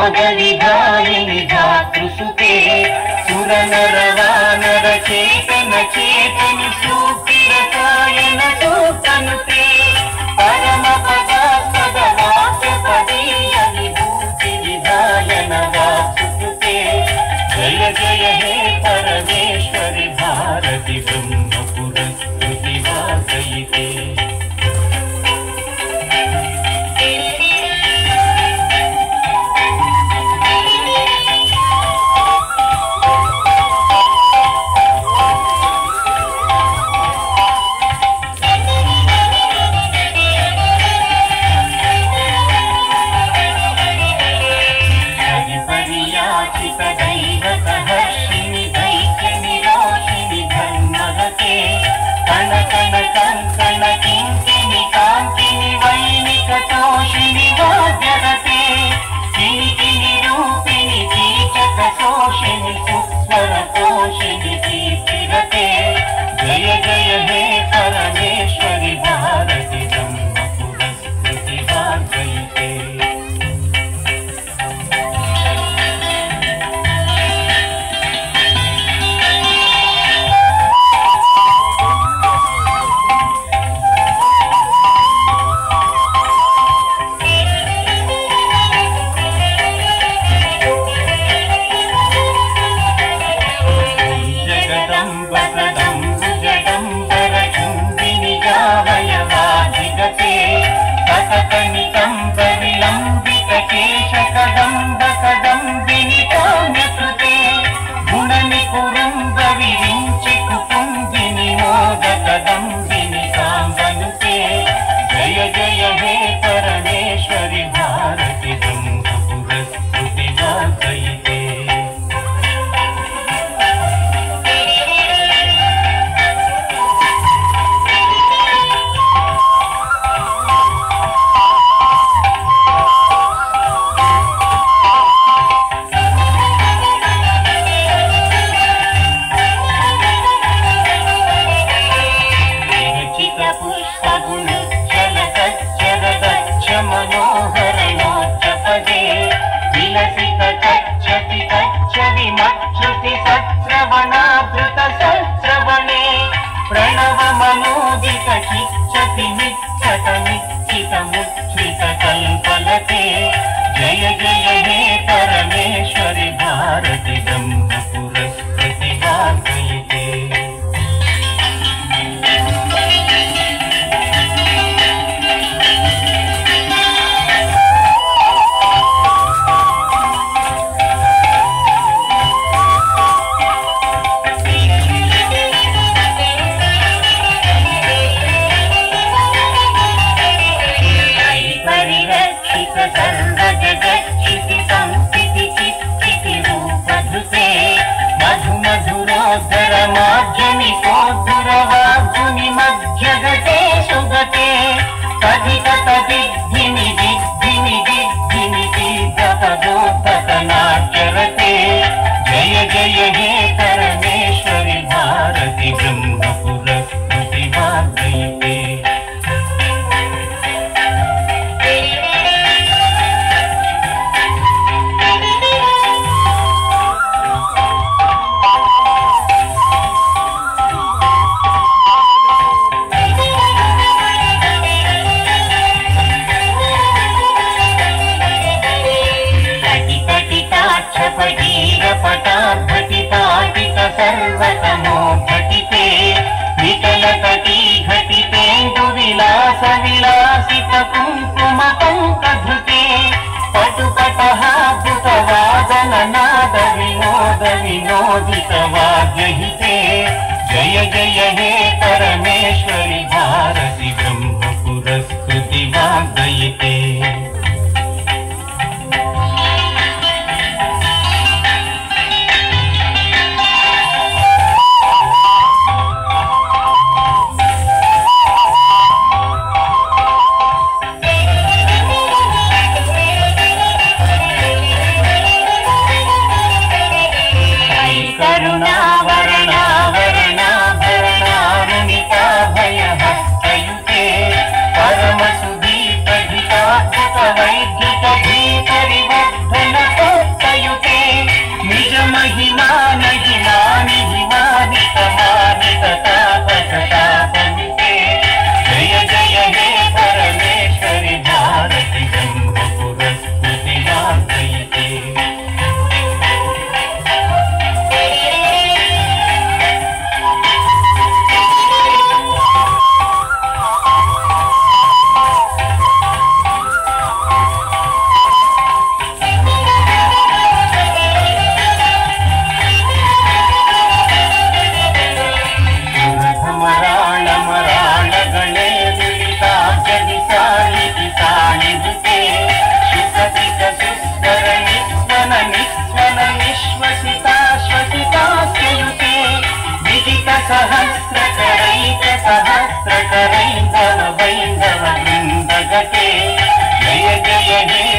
मोदविधायिनि धातृसुते सुरनरवानर चेतन चेतनि सूक्तिरसायन सूक्तनुते परम पदार्थवाक्यपदीय विभूति विधायन वासुते जय जय हे परमेश्वरि भारति ब्रह्मपुरस्कृति वासयिते जय जय हे परमेश्वरि भारति ब्रह्मपुरस्कृति वासयिते जय जय हे परमेश्वरि भारति ब्रह्मपुरस्कृति वासयिते जगते सुगते तदित तदिग्धिनि दिग्धिनि दिग्धिनि दीर्घपदोत्पतनाचरते जय जय हे परमेश्वरि भारति ब्रह्मपुरस्कृति वासयिते घटिताटित सर्वतमो घटिते विकलतटी घटितेन्दु विलास विलासित कुङ्कुम पङ्कधृते पटुपटः धृतवादन नाद विनोद विनोदित वाद्यहिते जय जय हे परमेश्वरि भारति ब्रह्मपुरस्कृति वासयिते करुणा वर्णा वर्णाभरणारुणिता भयहस्तयुते सहस्रकरैक सहस्रकरैन्दव वैन्दव वृन्दगते जय जय हे